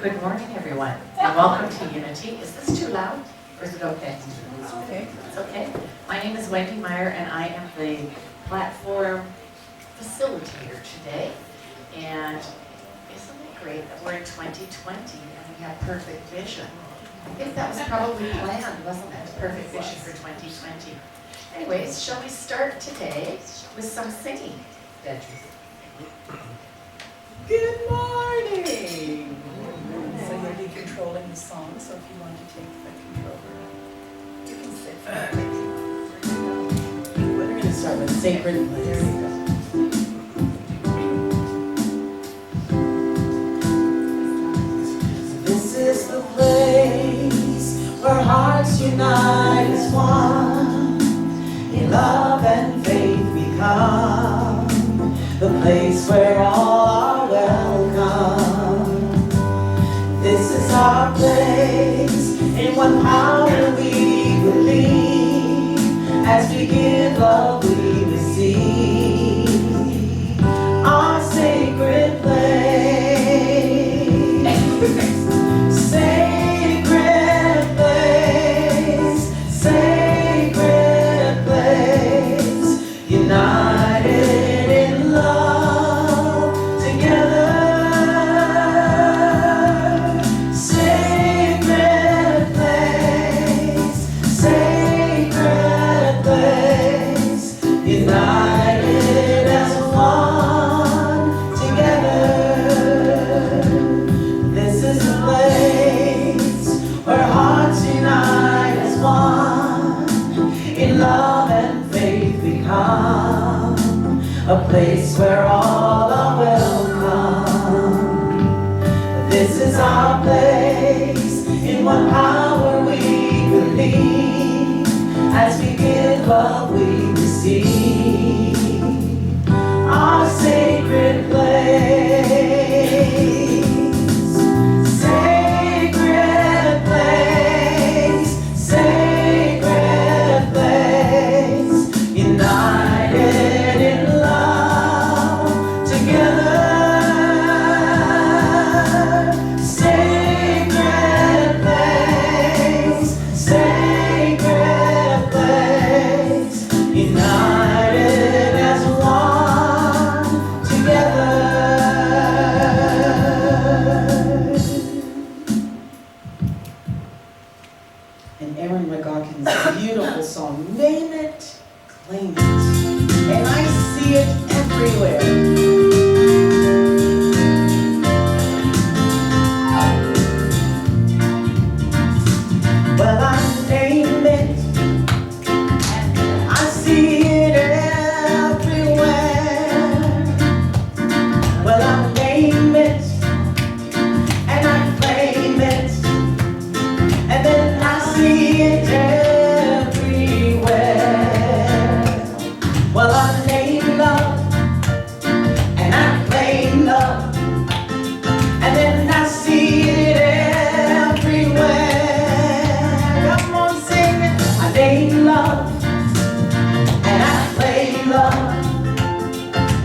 Good morning, everyone, and welcome to Unity. Is this too loud, or is it okay? It's okay. It's okay. My name is Wendy Meyer, and I am the platform facilitator today. And isn't it great that we're in 2020 and we have perfect vision? I think that was probably planned, wasn't it? Perfect vision for 2020. Anyways, shall we start today with some singing? Beatrice. Good morning. So you'll be controlling the song, so if you want to take the control, you can sit. We're going to start with Sacred Place. There you go. This is the place where hearts unite as one. In love and faith become the place where all are welcome. This is our place, in one power we believe. As we give love we receive. Our sacred place. Sacred place. Sacred place. United in love together. Sacred place. Sacred place. United as one together. This is a place where hearts unite as one. In love and faith become a place where all are welcome. This is our place, in one power we believe. As we give love we receive. Our sacred place. Sacred place. Sacred place. United in love together. Sacred place. Sacred place. United as one together. And Aaron McGawkin's beautiful song, Name It, Claim It. And I see it everywhere. Well, I name it, I see it everywhere. Well, I name it, and I claim it, and then I see it everywhere. Well, I name love, and I claim love, and then I see it everywhere. Come on, sing it. I name love, and I claim love,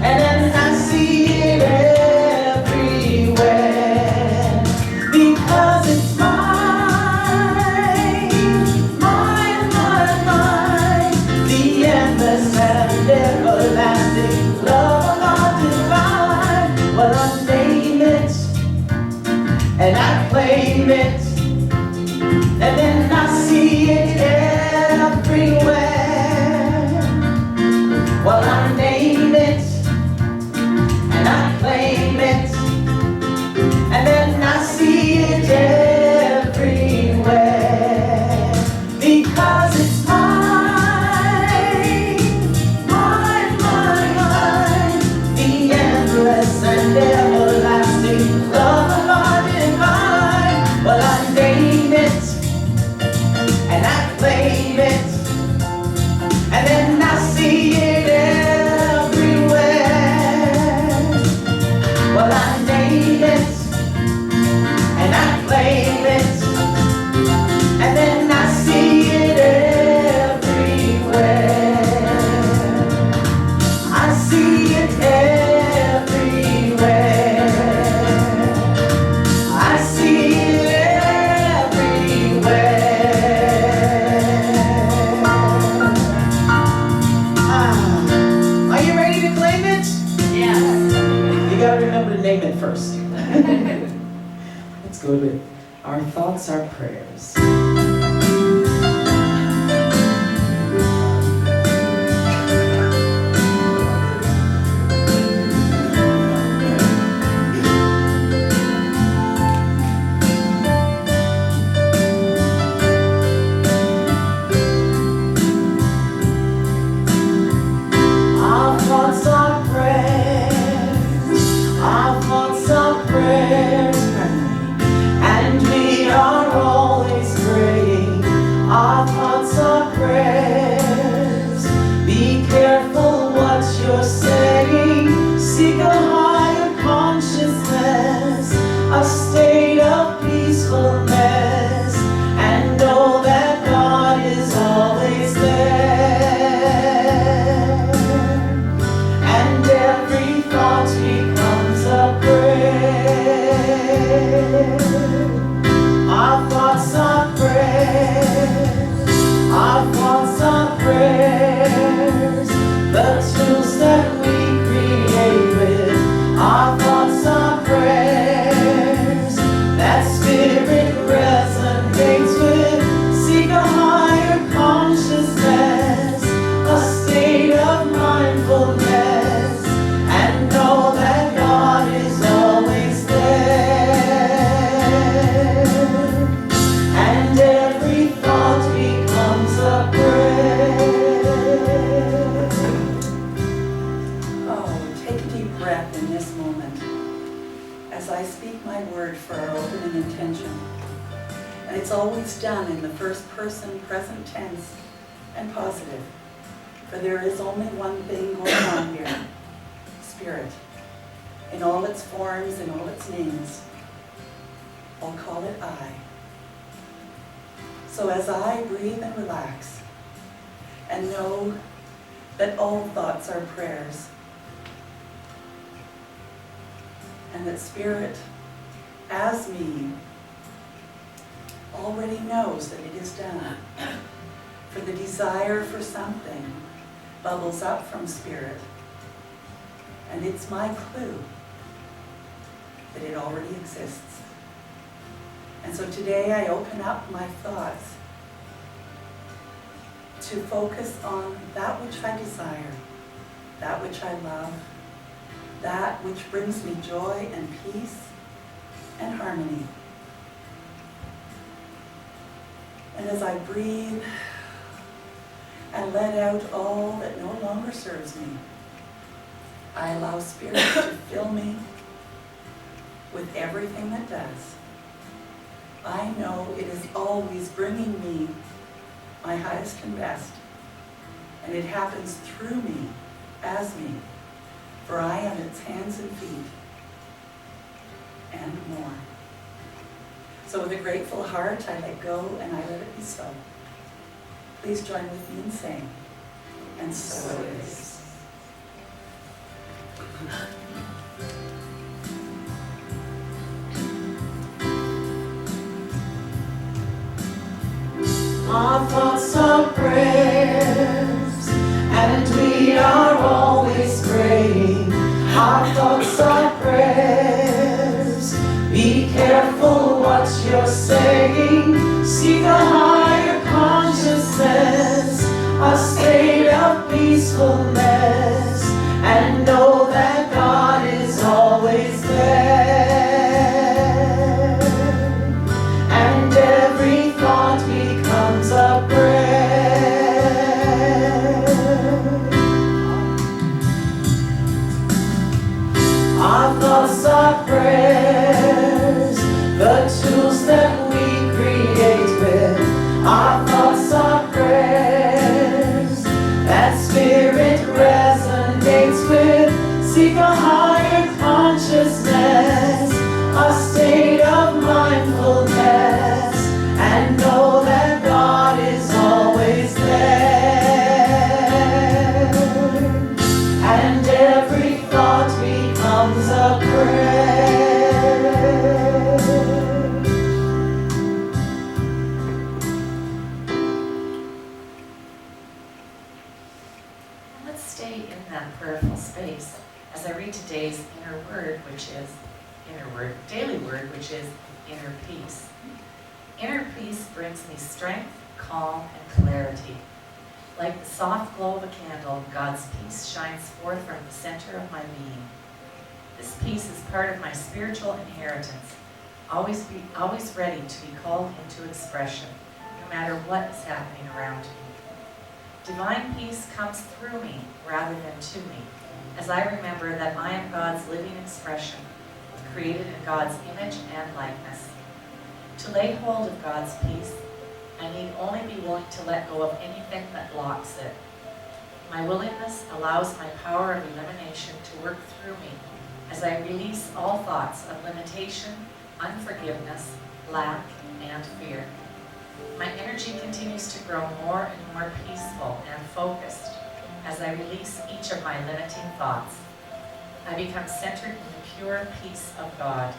and then I see it everywhere. Because it's mine, mine, mine, mine. The endless and everlasting love of our divine. Well, I name it, and I claim it, and then I see it everywhere. Well, I name it, and I claim it, and then I see it everywhere. Because it's mine, mine, mine, mine. The endless and everlasting love of our divine. Well, I name it, and I claim it, and then I see it everywhere. Let's go with our thoughts, our prayers. Our thoughts are prayers, our thoughts are prayers, and we are always praying. Our thoughts are prayers. Be careful what you're saying. Seek a higher consciousness, a state of peacefulness, and know that God is always there. And every thought becomes a prayer. Our thoughts are prayers. Our thoughts are prayers. The tools that we create with. Our thoughts are prayers. That spirit resonates with. Seek a higher consciousness, a state of mindfulness, and know that God is always there. And every thought becomes a prayer. Oh, take a deep breath in this moment as I speak my word for our opening intention. And it's always done in the first person, present tense, and positive. For there is only one thing going on here, Spirit, in all its forms, in all its names. I'll call it I. So as I breathe and relax, and know that all thoughts are prayers, and that Spirit, as me, already knows that it is done. For the desire for something bubbles up from Spirit, and it's my clue that it already exists. And so today I open up my thoughts to focus on that which I desire, that which I love, that which brings me joy and peace and harmony. And as I breathe and let out all that no longer serves me, I allow Spirit to fill me with everything that does. I know it is always bringing me my highest and best, and it happens through me, as me, for I am its hands and feet, and more. So with a grateful heart, I let go and I let it be so. Please join with me in saying, and so it is. Our thoughts are prayers, and we are always praying. Our thoughts are prayers. Be careful what you're saying. Seek a higher consciousness, a state of peacefulness, and know that God is always there. And every thought becomes a prayer. Our thoughts are prayers, the tools that we create with. Our thoughts are prayers, that spirit resonates with. Seek a higher consciousness, a state of mindfulness, and know that God is always there. And every thought becomes a prayer. Let's stay in that prayerful space as I read today's inner word, which is daily word, which is inner peace. Inner peace brings me strength, calm, and clarity. Like the soft glow of a candle, God's peace shines forth from the center of my being. This peace is part of my spiritual inheritance, always ready to be called into expression, no matter what is happening around me. Divine peace comes through me rather than to me, as I remember that I am God's living expression, created in God's image and likeness. To lay hold of God's peace, I need only be willing to let go of anything that blocks it. My willingness allows my power of elimination to work through me as I release all thoughts of limitation, unforgiveness, lack, and fear. My energy continues to grow more and more peaceful and focused as I release each of my limiting thoughts. I become centered in the pure peace of God.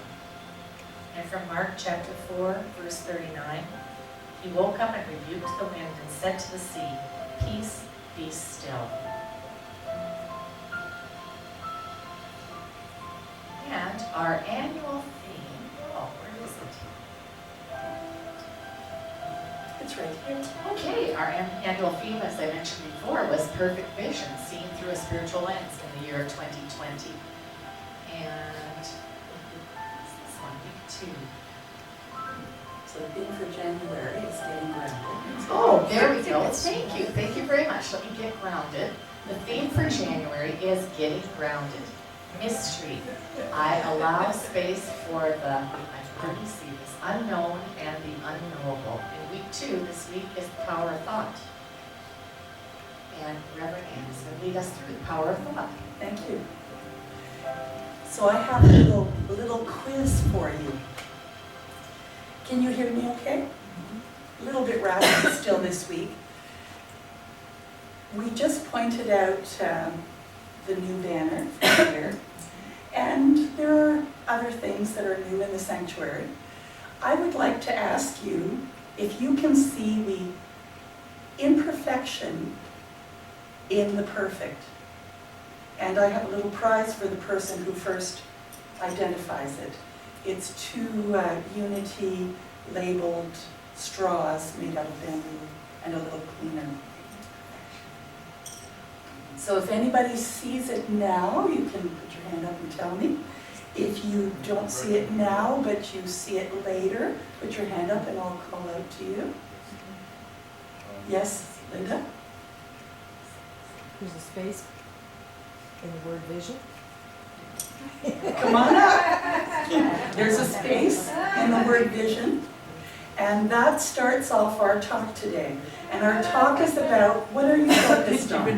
And from Mark chapter 4, verse 39, he woke up and rebuked the wind and said to the sea, "Peace, be still." And our annual theme, where is it? It's right here. Okay, our annual theme, as I mentioned before, was perfect vision, seen through a spiritual lens in the year of 2020. And this one, week 2. So the theme for January is getting grounded. Oh, there we go. Thank you. Thank you very much. Let me get grounded. The theme for January is getting grounded. Mystery. I allow space for the, I can hardly see this, unknown and the unknowable. In week 2, this week is the power of thought. And Reverend Ann is going to lead us through the power of thought. Thank you. So I have a little quiz for you. Can you hear me okay? A little bit raspy still this week. We just pointed out the new banner for the year, and there are other things that are new in the sanctuary. I would like to ask you if you can see the imperfection in the perfect. And I have a little prize for the person who first identifies it. It's 2 Unity labeled straws made out of bamboo and a little cleaner. So if anybody sees it now, you can put your hand up and tell me. If you don't see it now, but you see it later, put your hand up and I'll call out to you. Yes, Linda? There's a space in the word vision. Come on up. There's a space in the word vision. And that starts off our talk today. And our talk is about what are you focused on?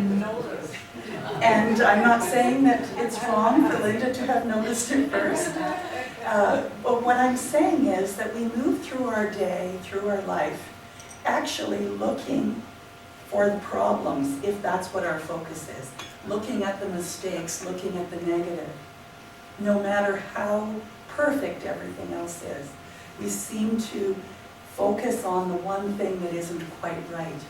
And I'm not saying that it's wrong for Linda to have noticed it first. But what I'm saying is that we move through our day, through our life, actually looking for the problems, if that's what our focus is. Looking at the mistakes, looking at the negative. No matter how perfect everything else is, we seem to focus on the one thing that isn't quite right.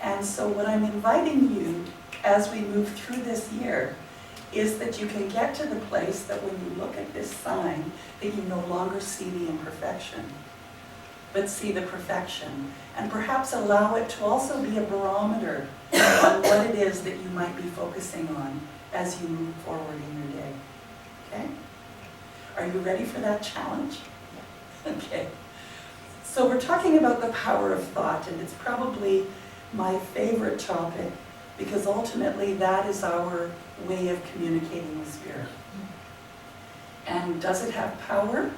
And so what I'm inviting you as we move through this year is that you can get to the place that when you look at this sign, that you no longer see the imperfection, but see the perfection. And perhaps allow it to also be a barometer on what it is that you might be focusing on as you move forward in your day. Okay? Are you ready for that challenge? Okay. So we're talking about the power of thought, and it's probably my favorite topic because ultimately that is our way of communicating with Spirit. And does it have power?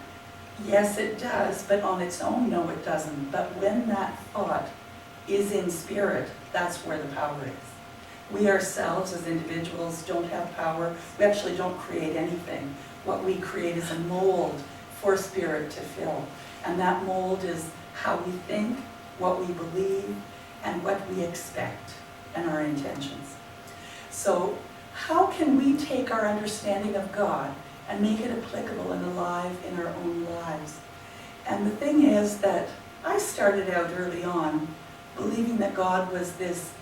Yes, it does, but on its own, no, it doesn't. But when that thought is in Spirit, that's where the power is. We ourselves as individuals don't have power. We actually don't create anything. What we create is a mold for Spirit to fill. And that mold is how we think, what we believe, and what we expect, and our intentions. So how can we take our understanding of God and make it applicable and alive in our own lives? And the thing is that I started out early on believing that God was this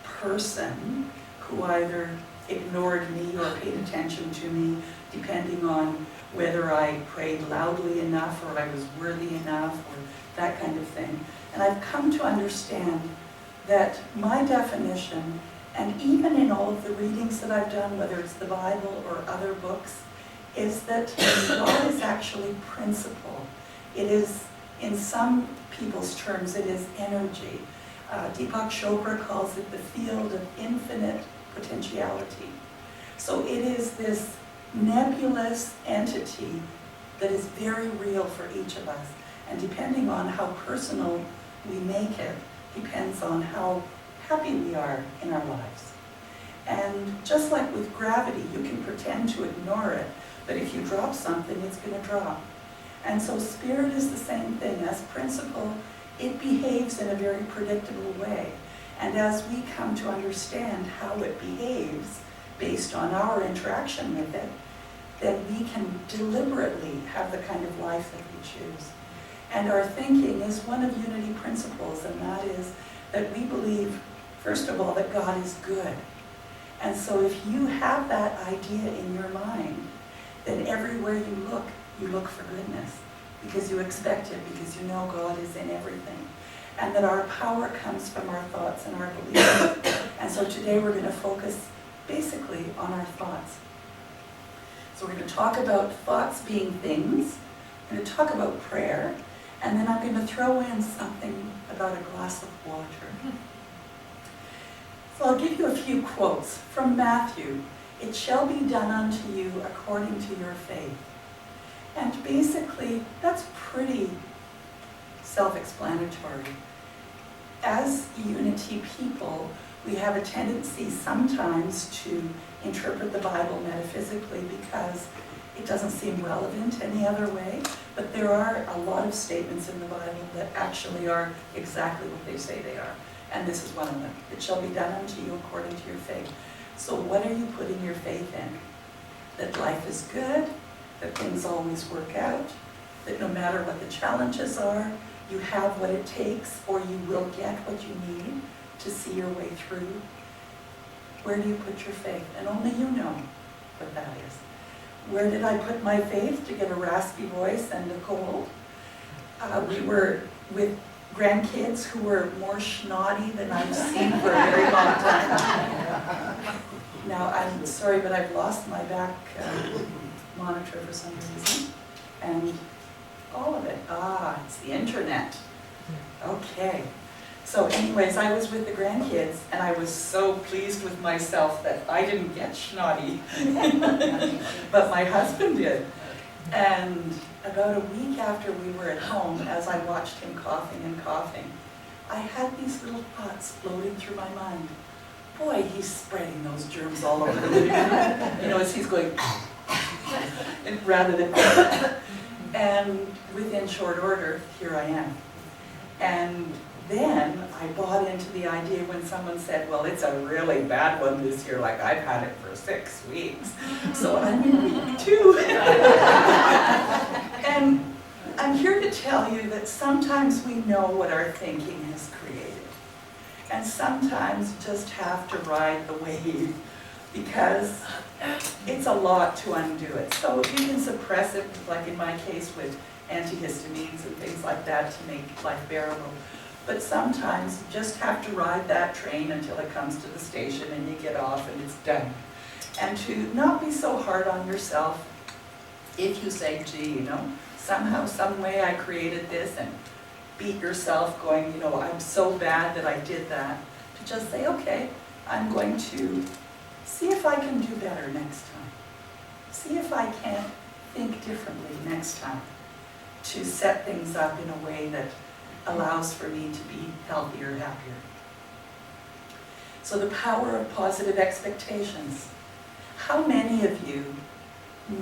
person who either ignored me or paid attention to me, depending on whether I prayed loudly enough or I was worthy enough or that kind of thing. And I've come to understand that my definition, and even in all of the readings that I've done, whether it's the Bible or other books, is that God is actually principle. It is, in some people's terms, it is energy. Deepak Chopra calls it the field of infinite potentiality. So it is this nebulous entity that is very real for each of us. And depending on how personal we make it, depends on how happy we are in our lives. And just like with gravity, you can pretend to ignore it, but if you drop something, it's going to drop. And so spirit is the same thing. As principle, it behaves in a very predictable way. And as we come to understand how it behaves based on our interaction with it, then we can deliberately have the kind of life that we choose. And our thinking is one of unity principles, and that is that we believe, first of all, that God is good. And so if you have that idea in your mind, then everywhere you look for goodness, because you expect it, because you know God is in everything. And that our power comes from our thoughts and our beliefs. And so today we're going to focus basically on our thoughts. So we're going to talk about thoughts being things, we're going to talk about prayer, and then I'm going to throw in something about a glass of water. So I'll give you a few quotes from Matthew. It shall be done unto you according to your faith. And basically, that's pretty self-explanatory. As unity people, we have a tendency sometimes to interpret the Bible metaphysically because it doesn't seem relevant any other way, but there are a lot of statements in the Bible that actually are exactly what they say they are. And this is one of them. It shall be done unto you according to your faith. So what are you putting your faith in? That life is good, that things always work out, that no matter what the challenges are, you have what it takes, or you will get what you need to see your way through. Where do you put your faith? And only you know what that is. Where did I put my faith to get a raspy voice and a cold? We were with grandkids who were more schnotty than I've seen for a very long time. Now, I'm sorry, but I've lost my back monitor for some reason. And all of it. It's the internet. Okay. So anyways, I was with the grandkids, and I was so pleased with myself that I didn't get schnotty, but my husband did. And about a week after we were at home, as I watched him coughing and coughing, I had these little thoughts floating through my mind. Boy, he's spreading those germs all over the living room. You know, as he's going, and rather than, and within short order, here I am. And then I bought into the idea when someone said, well, it's a really bad one this year, like I've had it for 6 weeks. So I'm in week 2. And I'm here to tell you that sometimes we know what our thinking has created. And sometimes you just have to ride the wave because it's a lot to undo it. So you can suppress it, like in my case with antihistamines and things like that to make life bearable. But sometimes you just have to ride that train until it comes to the station and you get off and it's done. And to not be so hard on yourself if you say, gee, you know, somehow, some way I created this, and beat yourself going, you know, I'm so bad that I did that. To just say, okay, I'm going to see if I can do better next time. See if I can't think differently next time to set things up in a way that allows for me to be healthier, happier. So the power of positive expectations. How many of you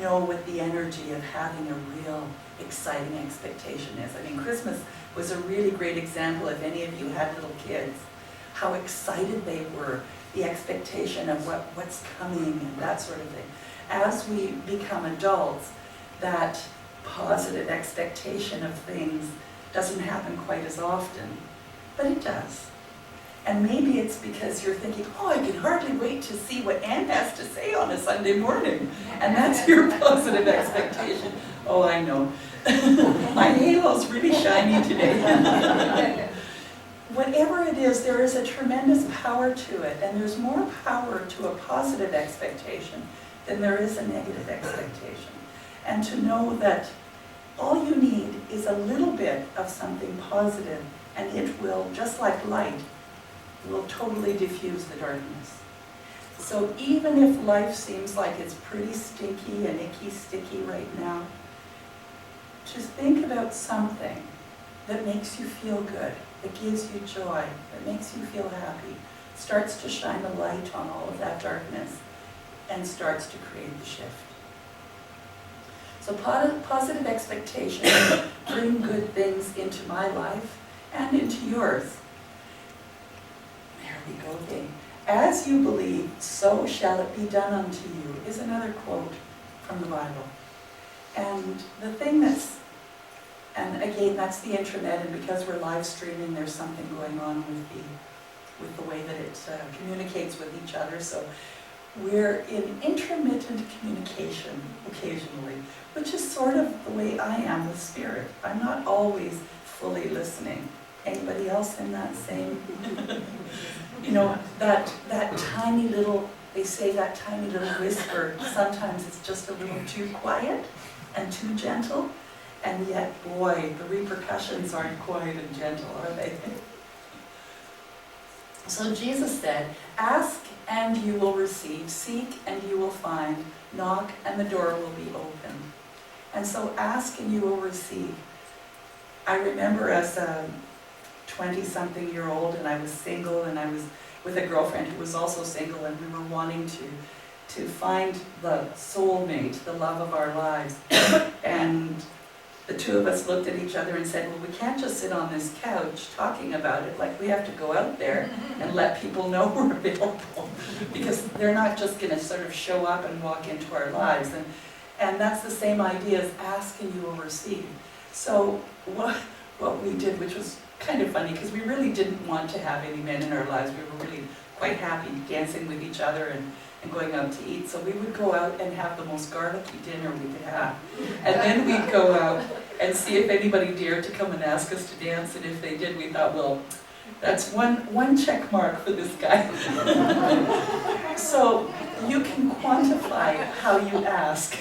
know what the energy of having a real exciting expectation is? I mean, Christmas was a really great example, if any of you had little kids, how excited they were, the expectation of what's coming and that sort of thing. As we become adults, that positive expectation of things doesn't happen quite as often, but it does. And maybe it's because you're thinking, oh, I can hardly wait to see what Anne has to say on a Sunday morning. And that's your positive expectation. Oh, I know. My halo's really shiny today. Whatever it is, there is a tremendous power to it, and there's more power to a positive expectation than there is a negative expectation. And to know that all you need is a little bit of something positive, and it will, just like light, will totally diffuse the darkness. So even if life seems like it's pretty stinky and icky sticky right now, just think about something that makes you feel good, that gives you joy, that makes you feel happy, starts to shine a light on all of that darkness, and starts to create the shift. So positive expectations bring good things into my life and into yours. There we go again. As you believe, so shall it be done unto you, is another quote from the Bible. And the thing and again, that's the intranet, and because we're live streaming, there's something going on with the way that it communicates with each other. So we're in intermittent communication occasionally, which is sort of the way I am with Spirit. I'm not always fully listening. Anybody else in that same, you know, that tiny little, they say that tiny little whisper, sometimes it's just a little too quiet and too gentle, and yet, boy, the repercussions aren't quiet and gentle, are they? So Jesus said, ask and you will receive, seek and you will find, knock and the door will be open. And so ask and you will receive. I remember as a 20-something-year-old, and I was single, and I was with a girlfriend who was also single, and we were wanting to find the soulmate, the love of our lives. And the two of us looked at each other and said, well, we can't just sit on this couch talking about it. Like, we have to go out there and let people know we're available, because they're not just going to sort of show up and walk into our lives. And that's the same idea as ask and you will receive. So what we did, which was kind of funny, because we really didn't want to have any men in our lives. We were really quite happy dancing with each other and going out to eat. So we would go out and have the most garlicky dinner we could have. And then we'd go out and see if anybody dared to come and ask us to dance. And if they did, we thought, well, that's one check mark for this guy. So you can quantify how you ask.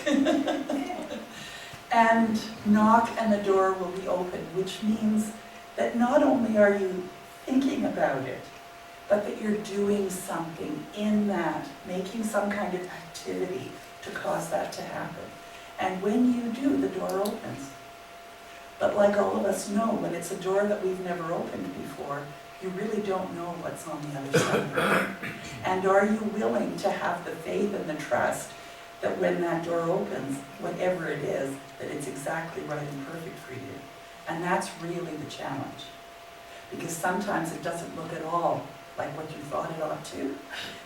And knock and the door will be open, which means that not only are you thinking about it, but that you're doing something in that, making some kind of activity to cause that to happen. And when you do, the door opens. But like all of us know, when it's a door that we've never opened before, you really don't know what's on the other side. And are you willing to have the faith and the trust that when that door opens, whatever it is, that it's exactly right and perfect for you? And that's really the challenge. Because sometimes it doesn't look at all like what you thought it ought to,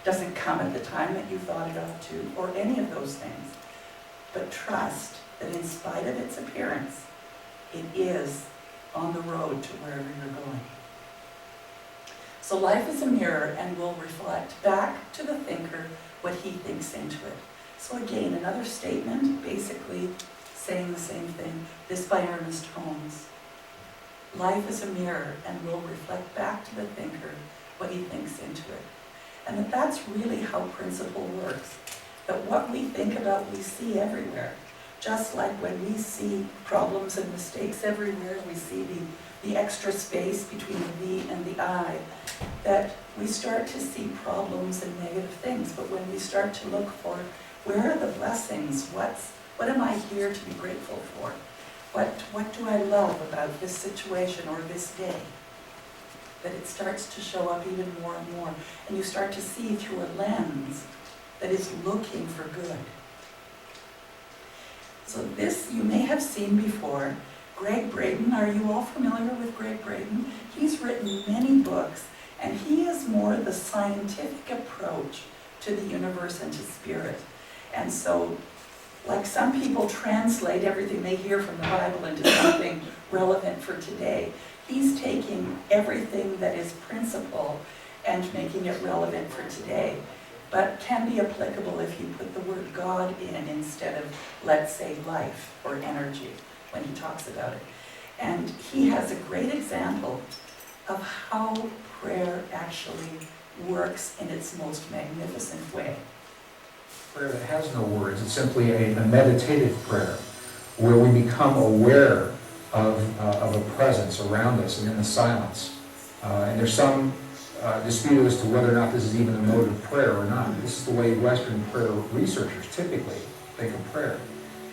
doesn't come at the time that you thought it ought to, or any of those things. But trust that in spite of its appearance, it is on the road to wherever you're going. So life is a mirror and will reflect back to the thinker what he thinks into it. So again, another statement, basically saying the same thing, this by Ernest Holmes. Life is a mirror and will reflect back to the thinker what he thinks into it. And that's really how principle works. That what we think about, we see everywhere. Just like when we see problems and mistakes everywhere, we see the extra space between the V and the I, that we start to see problems and negative things. But when we start to look for, where are the blessings? What am I here to be grateful for? What do I love about this situation or this day? That it starts to show up even more and more. And you start to see through a lens that is looking for good. So this you may have seen before. Greg Braden, are you all familiar with Greg Braden? He's written many books, and he is more the scientific approach to the universe and to spirit. And so, like some people translate everything they hear from the Bible into something relevant for today, he's taking everything that is principle and making it relevant for today, but can be applicable if you put the word God in instead of, let's say, life or energy when he talks about it. And he has a great example of how prayer actually works in its most magnificent way. Prayer that has no words, it's simply a meditative prayer where we become aware of a presence around us and in the silence. And there's some dispute as to whether or not this is even a mode of prayer or not. This is the way Western prayer researchers typically think of prayer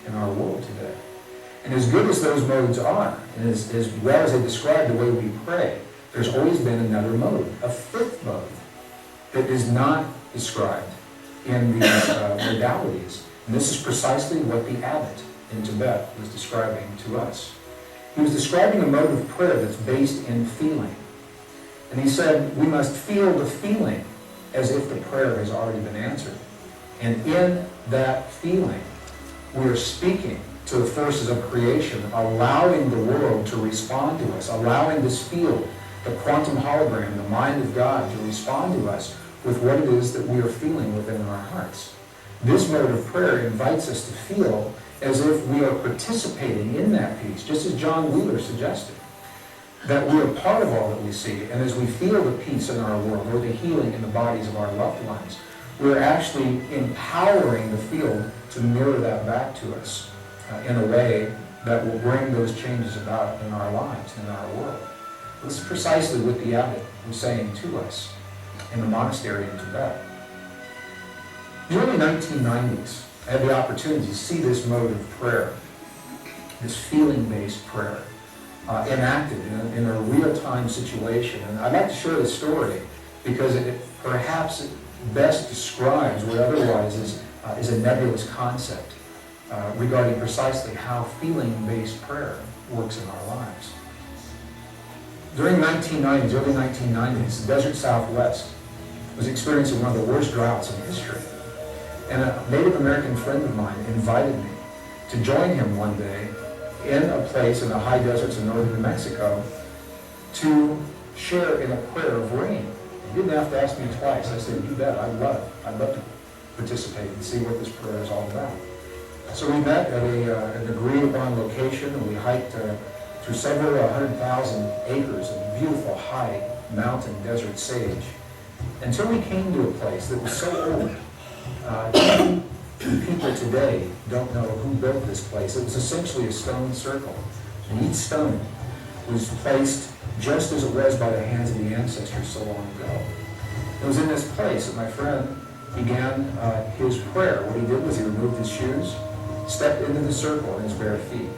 in our world today. And as good as those modes are, and as well as they describe the way we pray, there's always been another mode, a fifth mode, that is not described in these modalities. And this is precisely what the abbot in Tibet was describing to us. He was describing a mode of prayer that's based in feeling. And he said, we must feel the feeling as if the prayer has already been answered. And in that feeling, we are speaking to the forces of creation, allowing the world to respond to us, allowing this field, the quantum hologram, the mind of God, to respond to us with what it is that we are feeling within our hearts. This mode of prayer invites us to feel as if we are participating in that peace, just as John Wheeler suggested, that we are part of all that we see. And as we feel the peace in our world, or the healing in the bodies of our loved ones, we're actually empowering the field to mirror that back to us in a way that will bring those changes about in our lives, in our world. This is precisely what the abbot was saying to us in the monastery in Tibet. In the early 1990s, I had the opportunity to see this mode of prayer, this feeling-based prayer, enacted in a real-time situation. And I'd like to share the story because it perhaps best describes what otherwise is a nebulous concept regarding precisely how feeling-based prayer works in our lives. During the 1990s, early 1990s, the desert Southwest was experiencing one of the worst droughts in history. And a Native American friend of mine invited me to join him one day in a place in the high deserts of northern New Mexico to share in a prayer of rain. He didn't have to ask me twice. I said, you bet, I'd love to participate and see what this prayer is all about. So we met at an agreed upon location, and we hiked through several 100,000 acres of beautiful high mountain desert sage until we came to a place that was so old. People today don't know who built this place. It was essentially a stone circle, and each stone was placed just as it was by the hands of the ancestors so long ago. It was in this place that my friend began his prayer. What he did was he removed his shoes, stepped into the circle in his bare feet.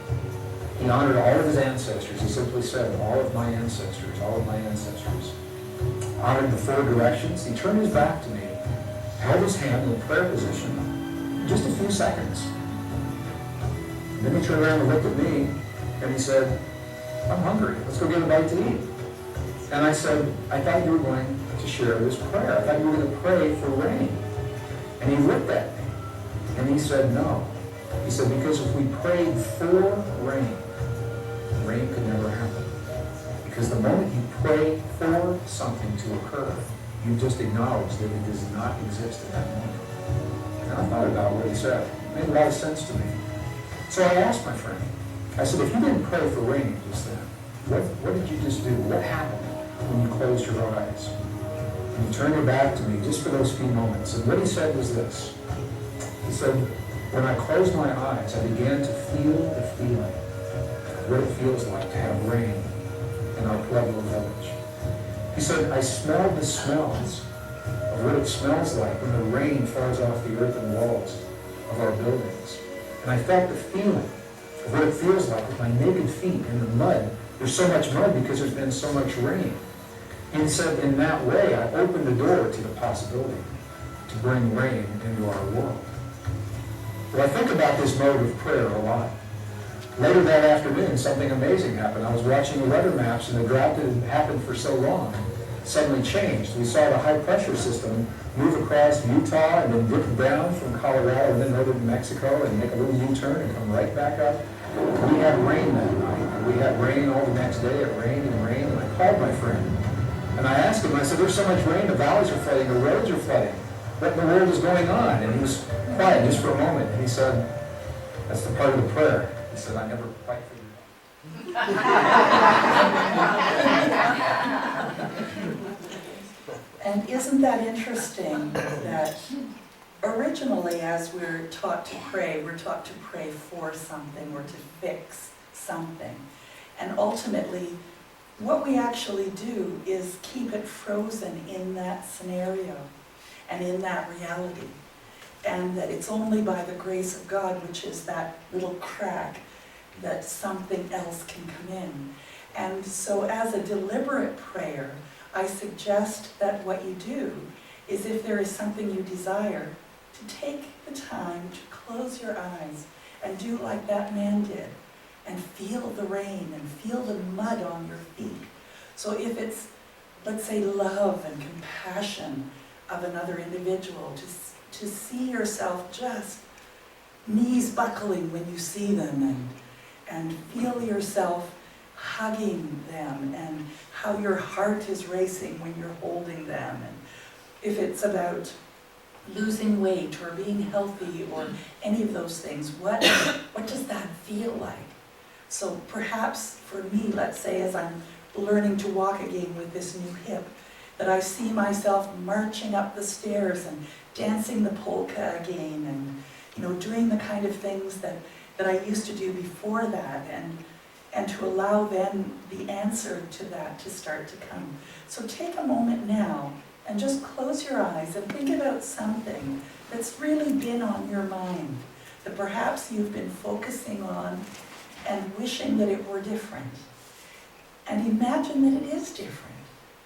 He honored all of his ancestors. He simply said, all of my ancestors, all of my ancestors. Honored the four directions. He turned his back to me, held his hand in a prayer position, just a few seconds. And then he turned around and looked at me, and he said, I'm hungry. Let's go get a bite to eat. And I said, I thought you were going to share this prayer. I thought you were going to pray for rain. And he looked at me, and he said, no. He said, because if we prayed for rain, rain could never happen. Because the moment you pray for something to occur, you just acknowledge that it does not exist at that moment. And I thought about what he said. It made a lot of sense to me. So I asked my friend, I said, if you didn't pray for rain just then, what did you just do? What happened when you closed your eyes? And you turned your back to me just for those few moments. And what he said was this. He said, when I closed my eyes, I began to feel the feeling of what it feels like to have rain in our Pueblo village. He said, I smelled the smells of what it smells like when the rain falls off the earthen walls of our buildings. And I felt the feeling of what it feels like with my naked feet in the mud. There's so much mud because there's been so much rain. He said, in that way, I opened the door to the possibility to bring rain into our world. Well, I think about this mode of prayer a lot. Later that afternoon, something amazing happened. I was watching the weather maps, and the drought that had happened for so long suddenly changed. We saw the high-pressure system move across Utah and then dip down from Colorado and then over to Mexico and make a little U-turn and come right back up. We had rain that night, and we had rain all the next day. It rained and rained, and I called my friend, And I asked him, I said, there's so much rain, the valleys are flooding, the roads are flooding. What in the world is going on? And he was quiet just for a moment, and he said, that's the part of the prayer. He said, I never quite figured it out. And isn't that interesting that originally, as we're taught to pray for something or to fix something. And ultimately, what we actually do is keep it frozen in that scenario and in that reality. And that it's only by the grace of God, which is that little crack, that something else can come in. And so as a deliberate prayer, I suggest that what you do is, if there is something you desire, to take the time to close your eyes and do like that man did, and feel the rain and feel the mud on your feet. So if it's, let's say, love and compassion of another individual, to see yourself just knees buckling when you see them, and feel yourself hugging them, and how your heart is racing when you're holding them. And if it's about losing weight or being healthy or any of those things, what does that feel like? So perhaps for me, let's say, as I'm learning to walk again with this new hip, that I see myself marching up the stairs and dancing the polka again, and doing the kind of things that I used to do before that, and to allow then the answer to that to start to come. So take a moment now and just close your eyes and think about something that's really been on your mind, that perhaps you've been focusing on and wishing that it were different. And imagine that it is different,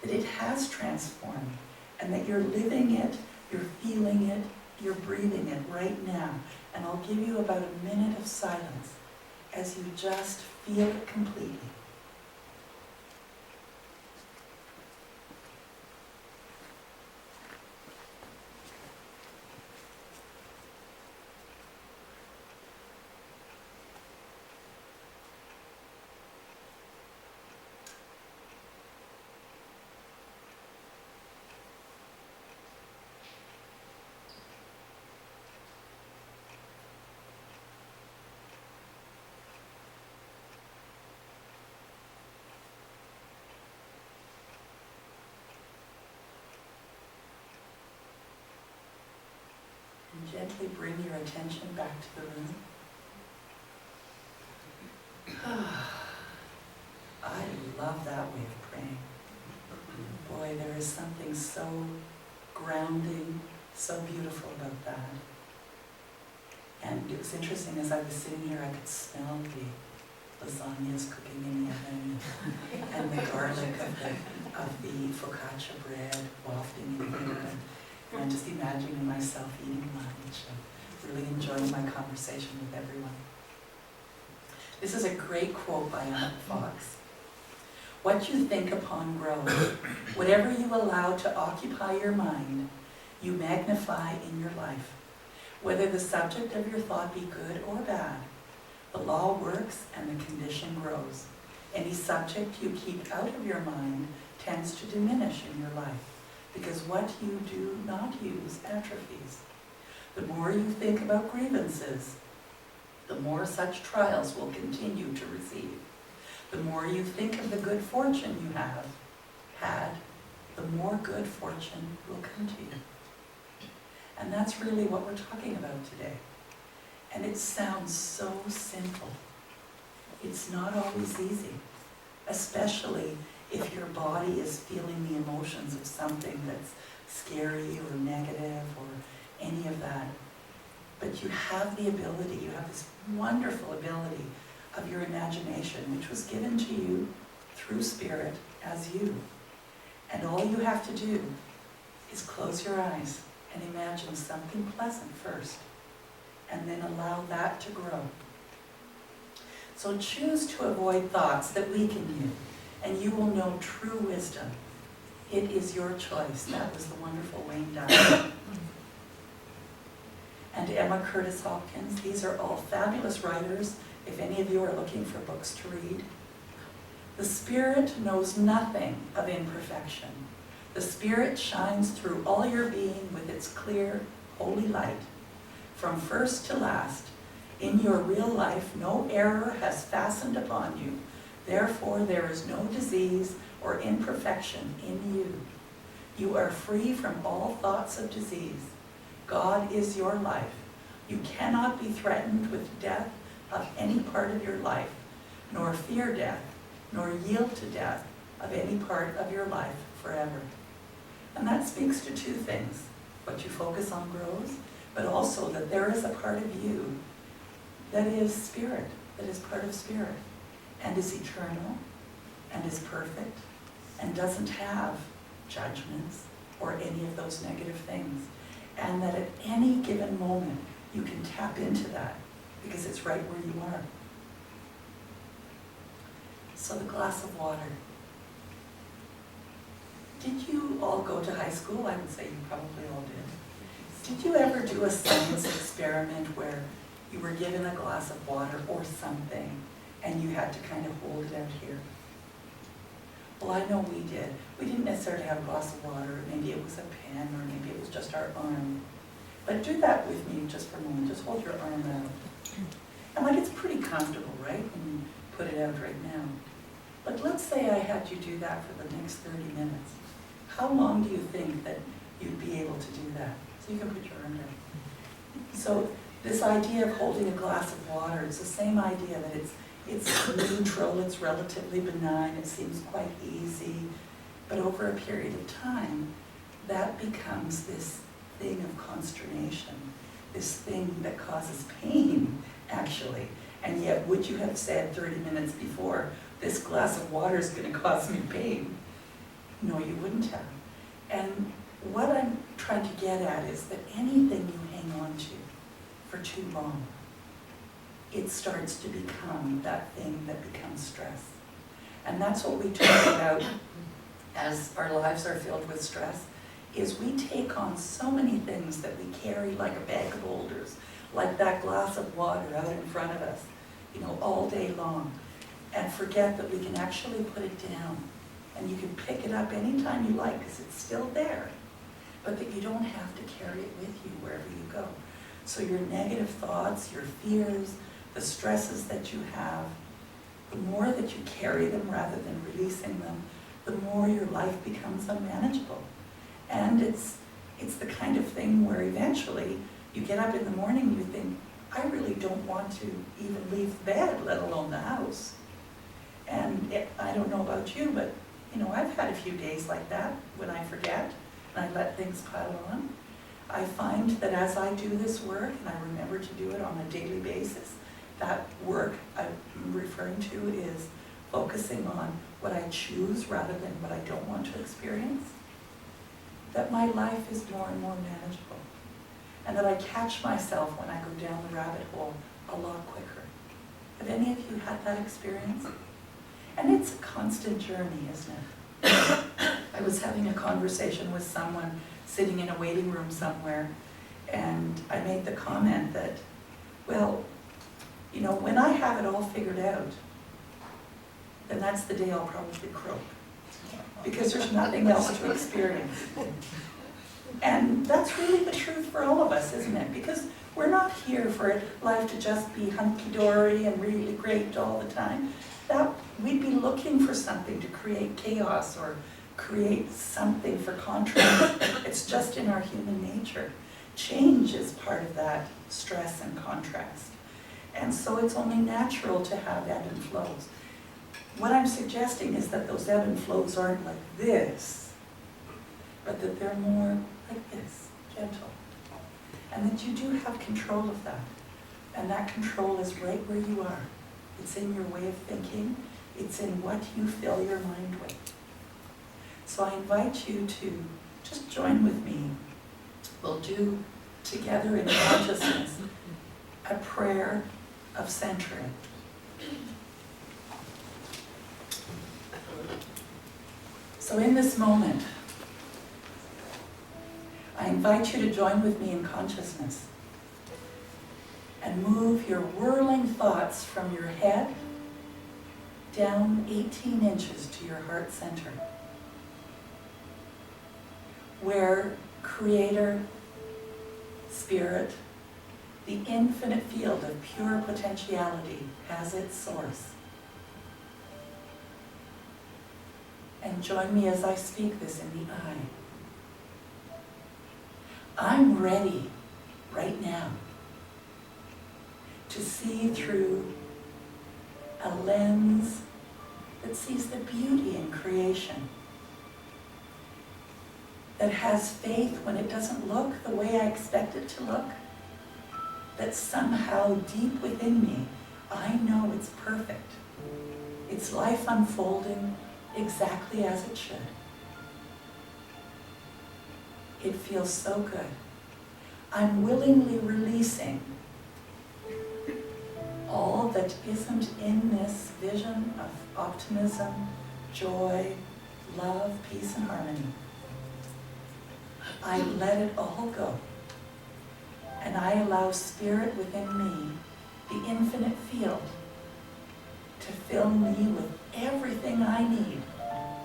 that it has transformed, and that you're living it, you're feeling it, you're breathing it right now. And I'll give you about a minute of silence as you just feel it completely. And gently bring your attention back to the room. I love that way of praying. Boy, there is something so grounding, so beautiful about that. And it was interesting, as I was sitting here, I could smell the lasagnas cooking in the oven, and the garlic of the focaccia bread wafting in here. And I'm just imagining myself eating lunch and really enjoying my conversation with everyone. This is a great quote by Emmett Fox. What you think upon grows. Whatever you allow to occupy your mind, you magnify in your life. Whether the subject of your thought be good or bad, the law works and the condition grows. Any subject you keep out of your mind tends to diminish in your life, because what you do not use atrophies. The more you think about grievances, the more such trials will continue to receive. The more you think of the good fortune you have had, the more good fortune will come to you. And that's really what we're talking about today. And it sounds so simple. It's not always easy, especially if your body is feeling the emotions of something that's scary or negative or any of that. But you have the ability, you have this wonderful ability of your imagination, which was given to you through Spirit as you. And all you have to do is close your eyes and imagine something pleasant first, and then allow that to grow. So choose to avoid thoughts that weaken you, and you will know true wisdom. It is your choice. That was the wonderful Wayne Dyer. And Emma Curtis Hopkins. These are all fabulous writers, if any of you are looking for books to read. The Spirit knows nothing of imperfection. The Spirit shines through all your being with its clear, holy light. From first to last, in your real life, no error has fastened upon you. Therefore, there is no disease or imperfection in you. You are free from all thoughts of disease. God is your life. You cannot be threatened with death of any part of your life, nor fear death, nor yield to death of any part of your life forever. And that speaks to two things. What you focus on grows, but also that there is a part of you that is spirit, that is part of spirit, and is eternal, and is perfect, and doesn't have judgments or any of those negative things. And that at any given moment, you can tap into that because it's right where you are. So the glass of water. Did you all go to high school? I would say you probably all did. Did you ever do a science experiment where you were given a glass of water or something and you had to kind of hold it out here? Well, I know we did. We didn't necessarily have a glass of water. Maybe it was a pen or maybe it was just our arm. But do that with me just for a moment. Just hold your arm out. And like it's pretty comfortable, right, when you put it out right now. But let's say I had you do that for the next 30 minutes. How long do you think that you'd be able to do that? So you can put your arm down. So this idea of holding a glass of water, it's the same idea that it's neutral, it's relatively benign, it seems quite easy. But over a period of time, that becomes this thing of consternation, this thing that causes pain, actually. And yet, would you have said 30 minutes before, this glass of water is going to cause me pain? No, you wouldn't have. And what I'm trying to get at is that anything you hang on to for too long, it starts to become that thing that becomes stress. And that's what we talk about as our lives are filled with stress, is we take on so many things that we carry like a bag of boulders, like that glass of water out in front of us, all day long, and forget that we can actually put it down. And you can pick it up anytime you like because it's still there, but that you don't have to carry it with you wherever you go. So your negative thoughts, your fears, the stresses that you have, the more that you carry them rather than releasing them, the more your life becomes unmanageable. And it's the kind of thing where eventually you get up in the morning and you think, I really don't want to even leave bed, let alone the house. And I don't know about you, but I've had a few days like that when I forget and I let things pile on. I find that as I do this work, and I remember to do it on a daily basis, that work I'm referring to is focusing on what I choose rather than what I don't want to experience, that my life is more and more manageable, and that I catch myself when I go down the rabbit hole a lot quicker. Have any of you had that experience? And it's a constant journey, isn't it? I was having a conversation with someone sitting in a waiting room somewhere, and I made the comment that, well, when I have it all figured out, then that's the day I'll probably croak, because there's nothing else to experience. And that's really the truth for all of us, isn't it? Because we're not here for life to just be hunky-dory and really great all the time. That we'd be looking for something to create chaos or create something for contrast. It's just in our human nature. Change is part of that stress and contrast. And so it's only natural to have ebb and flows. What I'm suggesting is that those ebb and flows aren't like this, but that they're more like this, gentle. And that you do have control of that. And that control is right where you are. It's in your way of thinking. It's in what you fill your mind with. So I invite you to just join with me. We'll do together in consciousness a prayer of centering. So in this moment, I invite you to join with me in consciousness and move your whirling thoughts from your head down 18 inches to your heart center, where Creator, Spirit, the infinite field of pure potentiality has its source. And join me as I speak this in the I. I'm ready right now to see through a lens that sees the beauty in creation, that has faith when it doesn't look the way I expect it to look, that somehow deep within me, I know it's perfect. It's life unfolding exactly as it should. It feels so good. I'm willingly releasing all that isn't in this vision of optimism, joy, love, peace, and harmony. I let it all go. And I allow Spirit within me, the infinite field, to fill me with everything I need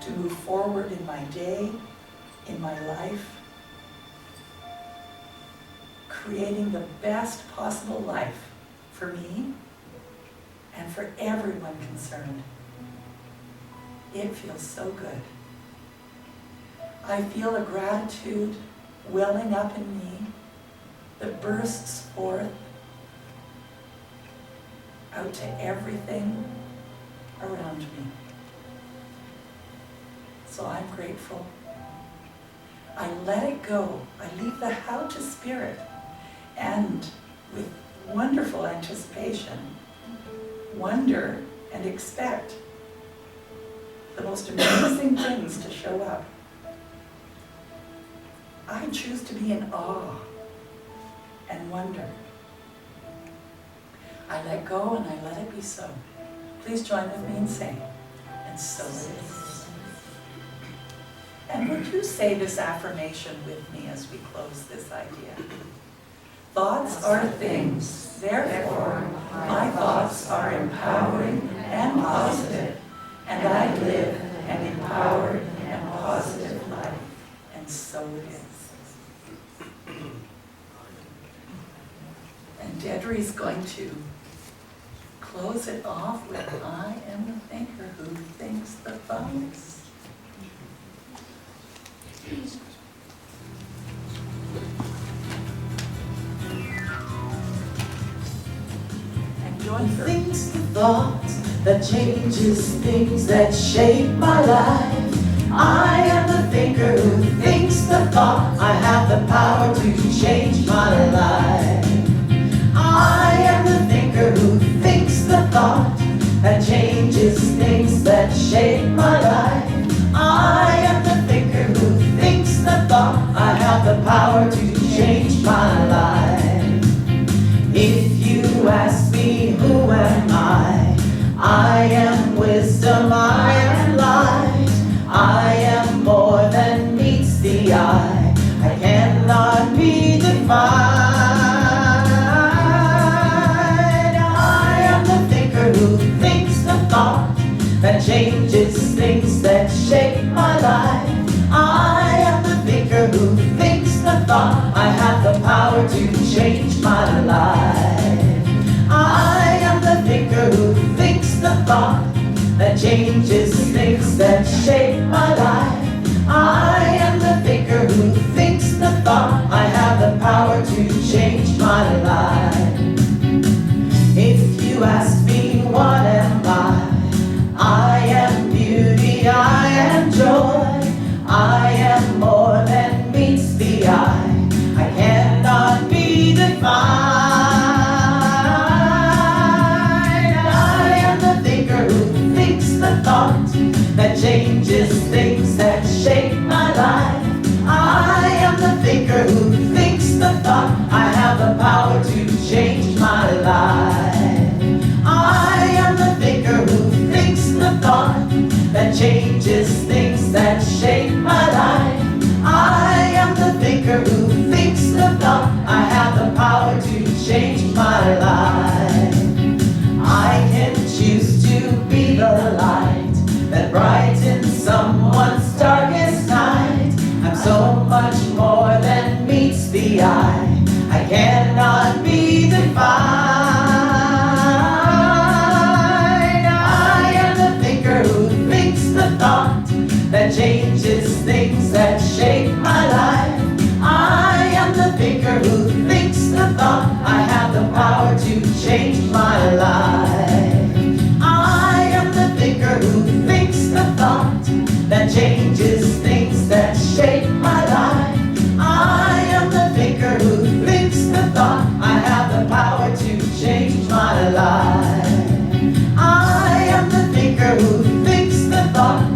to move forward in my day, in my life, creating the best possible life for me and for everyone concerned. It feels so good. I feel a gratitude welling up in me that bursts forth out to everything around me. So I'm grateful. I let it go. I leave the how to Spirit, and with wonderful anticipation, wonder and expect the most amazing things to show up. I choose to be in awe and wonder. I let go and I let it be so. Please join with me in saying, and so it is. And would you say this affirmation with me as we close this idea? Thoughts are things, therefore my thoughts are empowering and positive, and I live an empowered and positive life. And so it is. And Deidre's going to close it off with, I am the thinker who thinks the thoughts. And join her. Thinks the thoughts that changes things that shape my life. I am the thinker who thinks the thought. I have the power to change my life. I am the thinker who thinks the thought that changes things that shape my life. I am the thinker who thinks the thought. I have the power to change my life. If you ask me who am I am wisdom, I am light. I am more than meets the eye. I cannot be defined. I am the thinker who thinks the thought that changes things that shape my life. I am the thinker who thinks the thought. I have the power to change my life. I am the thinker who thinks the thought that changes things that shape my life. I am the thinker who thinks the thought. I have the power to change my life. If you ask me what am I am beauty, I am joy. I am more than meets the eye. I cannot be defined. I am the thinker who thinks the thought that changes things that shape my life. I am the thinker who thinks the thought. I have the power to change my life. I am the thinker who thinks the thought that changes things that shape my life. I am the thinker who thinks the thought. I have the power to change my life. I can choose to be the light. brighten someone's darkest night. I'm so much more than meets the eye. I cannot be defined. I am the thinker who thinks the thought that changes things that shape my life. I am the thinker who thinks the thought. I have the power to change my life. I am the thinker who thinks the thought that changes things that shape my life. I am the thinker who thinks the thought. I have the power to change my life. I am the thinker who thinks the thought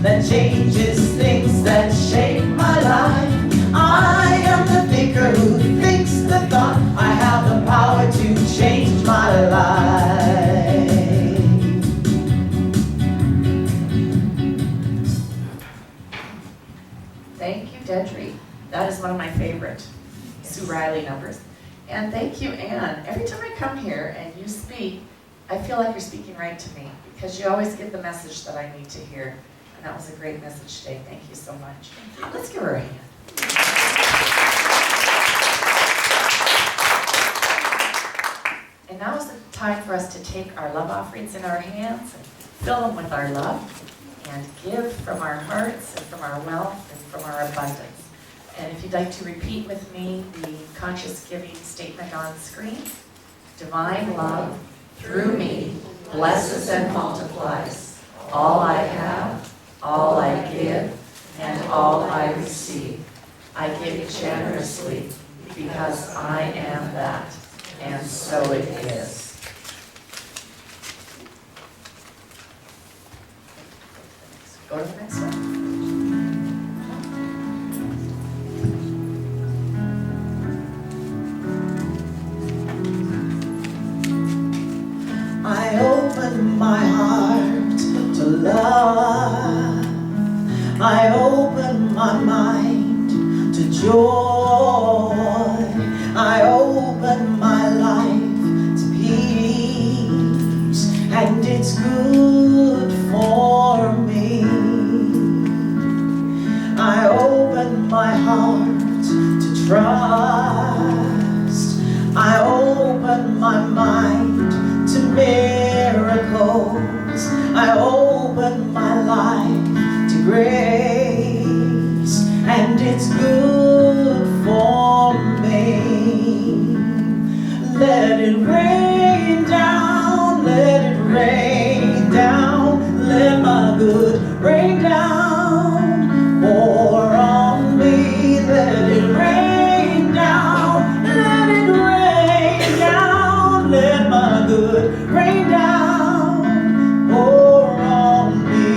that changes things that shape my life. I am the thinker who thinks the thought. I have the power to change my life. Thank you, Dedry. That is one of my favorite Sue Riley numbers. And thank you, Anne. Every time I come here and you speak, I feel like you're speaking right to me because you always give the message that I need to hear. And that was a great message today. Thank you so much. Let's give her a hand. And now is the time for us to take our love offerings in our hands and fill them with our love and give from our hearts and from our wealth and from our abundance. And if you'd like to repeat with me the conscious giving statement on screen. Divine love through me blesses and multiplies all I have, all I give, and all I receive. I give generously because I am that, and so it is. Go to the next one. I open my heart to love. I open my mind to joy. I open my life to peace, and it's good for me. I open my heart to trust. I open my mind to miracles. I open my life to grace, and it's good for me. Let it rain down, let it rain down, let my good rain down, pour on me. Let it rain down, let it rain down, let my good rain down, pour on me.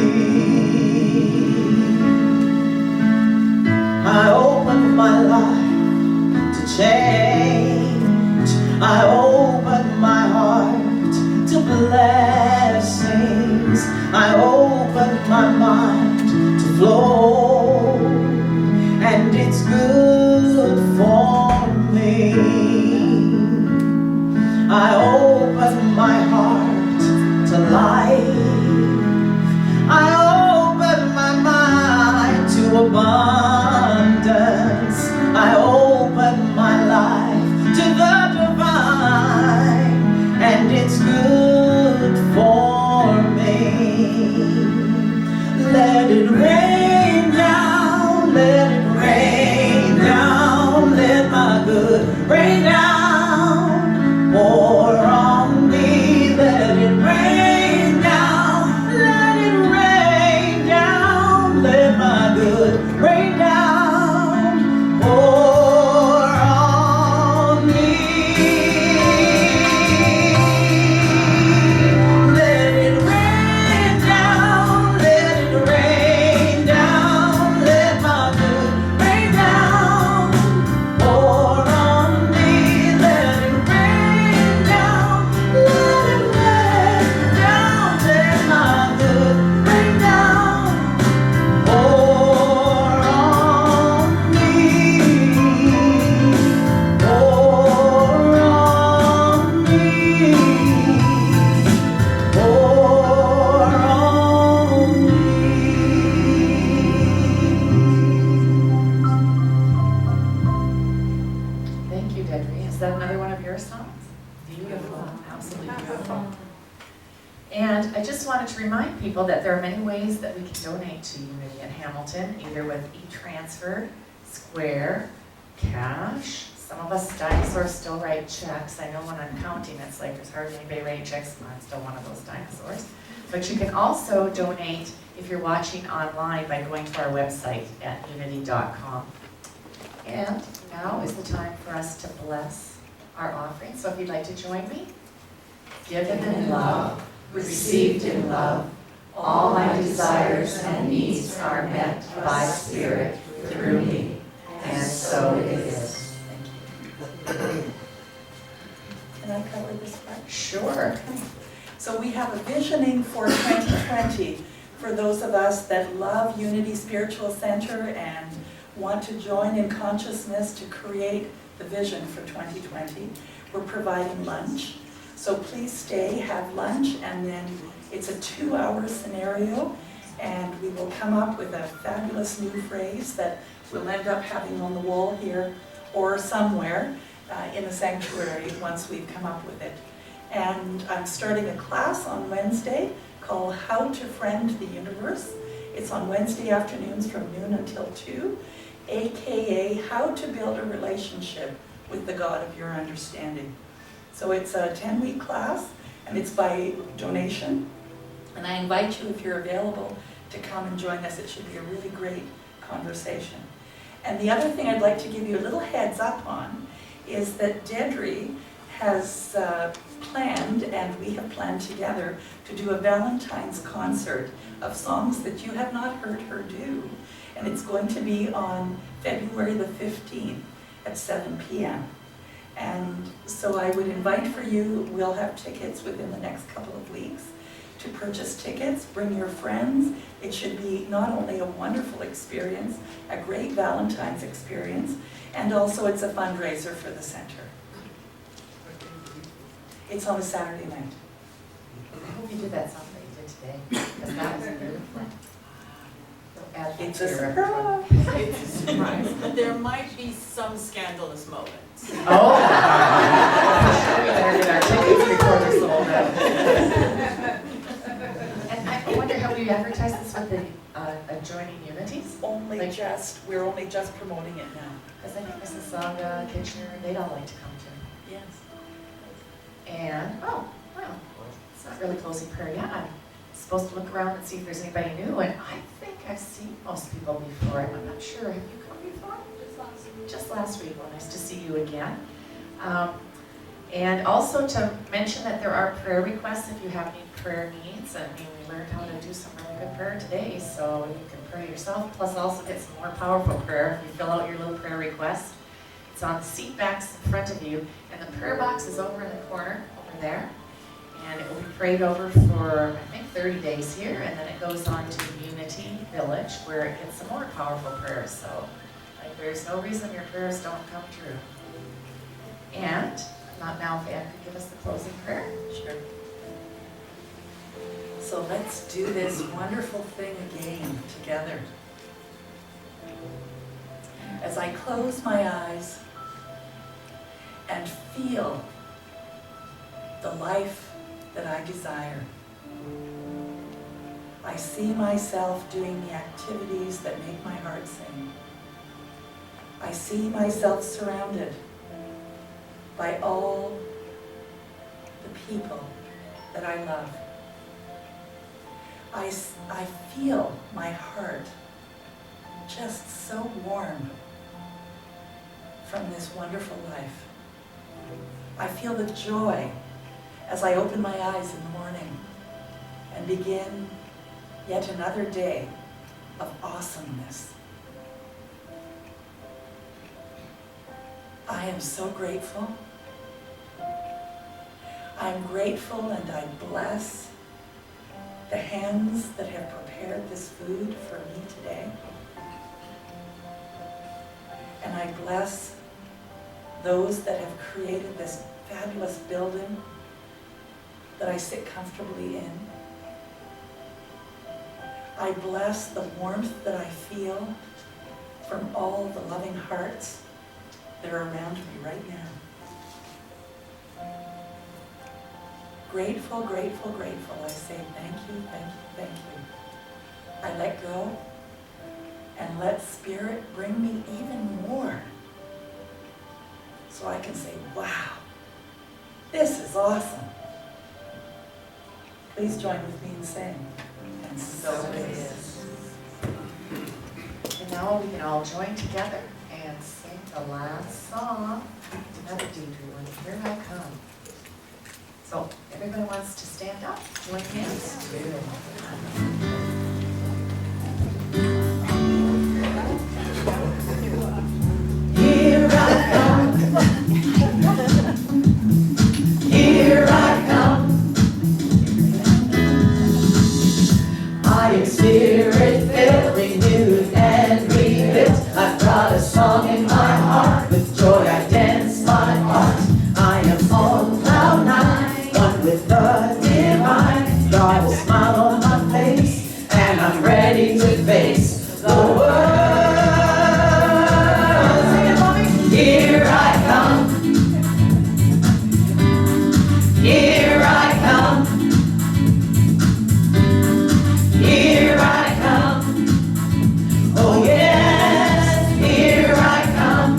I open my life to change. I open my heart to blessings. I open my mind to flow, and it's good for me. I open my heart to life. I open my mind to abundance. I open my life to the divine, and it's good for me. Let it rain down, let it rain down, let my good rain down, pour on me. Let it rain down, let it rain down, let my good rain down, pour on me. Let it rain down, let it rain down, let my good rain down, pour on me. remind people that there are many ways that we can donate to Unity in Hamilton, either with e-transfer, Square, cash. Some of us dinosaurs still write checks. I know when I'm counting, it's like there's hardly anybody writing checks, and I'm still one of those dinosaurs. But you can also donate if you're watching online by going to our website at unity.com. And now is the time for us to bless our offering. So if you'd like to join me. Given in love, received in love, all my desires and needs are met by Spirit through me. And so it is. Can I cover this part? Sure. So we have a visioning for 2020 for those of us that love Unity Spiritual Center and want to join in consciousness to create the vision for 2020. We're providing lunch. So please stay, have lunch, and then it's a 2-hour scenario, and we will come up with a fabulous new phrase that we'll end up having on the wall here or somewhere in the sanctuary once we've come up with it. And I'm starting a class on Wednesday called How to Friend the Universe. It's on Wednesday afternoons from noon until 2, aka How to Build a Relationship with the God of Your Understanding. So it's a 10-week class, and it's by donation. And I invite you, if you're available, to come and join us. It should be a really great conversation. And the other thing I'd like to give you a little heads up on is that Deidre has planned, and we have planned together, to do a Valentine's concert of songs that you have not heard her do. And it's going to be on February the 15th at 7 p.m. And so I would invite for you, we'll have tickets within the next couple of weeks, to purchase tickets, bring your friends. It should be not only a wonderful experience, a great Valentine's experience, and also it's a fundraiser for the center. It's on a Saturday night. I hope you did that song that you did today, because that was beautiful. Add that It's to a your surprise. It's a surprise, but there might be some scandalous moments. Oh! We better get our tickets before they're sold out. And I wonder how we advertise this with the adjoining unities? We're only just promoting it now. Because I think Mississauga, Kitchener, they'd all like to come too. Yes. And, oh, well, it's not really closing prayer yet. I'm supposed to look around and see if there's anybody new, and I think I've seen most people before. I'm not sure. Have you come before? Just last week. Well, nice to see you again. And also to mention that there are prayer requests if you have any prayer needs. I mean, we learned how to do some really good prayer today, so you can pray yourself, plus also get some more powerful prayer if you fill out your little prayer request. It's on the seat backs in front of you, and the prayer box is over in the corner, over there. And it will be prayed over for, I think, 30 days here, and then it goes on to Unity Village, where it gets some more powerful prayers. So, like, there's no reason your prayers don't come true. And, not now, if Ann could give us the closing prayer. Sure. So let's do this wonderful thing again together. As I close my eyes and feel the life that I desire, I see myself doing the activities that make my heart sing. I see myself surrounded by all the people that I love. I feel my heart just so warm from this wonderful life. I feel the joy as I open my eyes in the morning and begin yet another day of awesomeness. I am so grateful. I'm grateful, and I bless the hands that have prepared this food for me today. And I bless those that have created this fabulous building that I sit comfortably in. I bless the warmth that I feel from all the loving hearts that are around me right now. Grateful, grateful, grateful. I say thank you, thank you, thank you. I let go and let Spirit bring me even more. So I can say, wow, this is awesome. Please join with me in saying, and so it is. And now we can all join together and sing the last song. It's another Deidre one, Here I Come. So everybody wants to stand up, join hands. Here I come. Here I come. I am spirit-filled, renewed and rebuilt. I've got a song in my heart, with joy I dance my part. I am on cloud nine, one with the divine. Got a smile on my face, and I'm ready to face the world. Sing it for me. Here I come. Here I come. Here I come. Oh yes, here I come.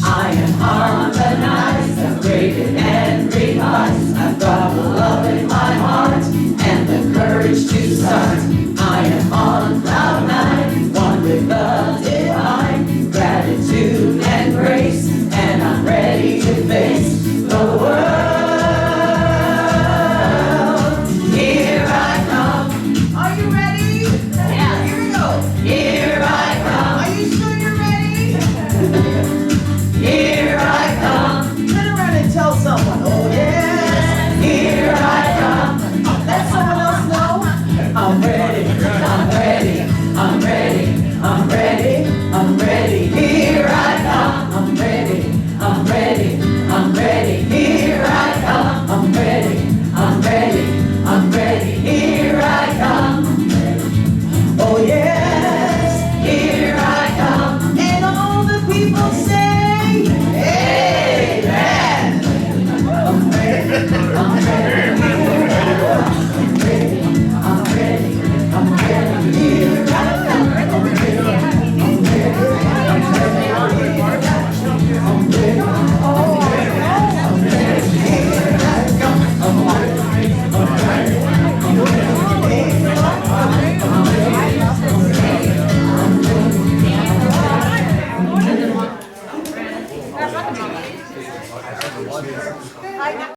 I am harmonized, upgraded and revised. I've got the love in my heart and the courage to start. I am on cloud nine, one with the divine. Gratitude and grace, and I'm ready to face the world. Here I come. Are you ready? Yeah. Here we go. Here I come. Are you sure you're ready? Here I come. Turn around and tell someone. Oh yeah. Here I come. Let someone else know. I'm ready. I'm ready. I'm ready. I'm ready. I'm ready. Here I come. I'm ready. I'm ready. I'm ready. Here I come. I'm ready. I'm ready. I'm ready. Here I come. Oh yes, here I come. And all the people say, amen. I'm ready. I'm ready. I'm ready. I'm ready. I'm ready. Here I come. I'm ready. I'm ready. I'm ready. I'm ready. Oh.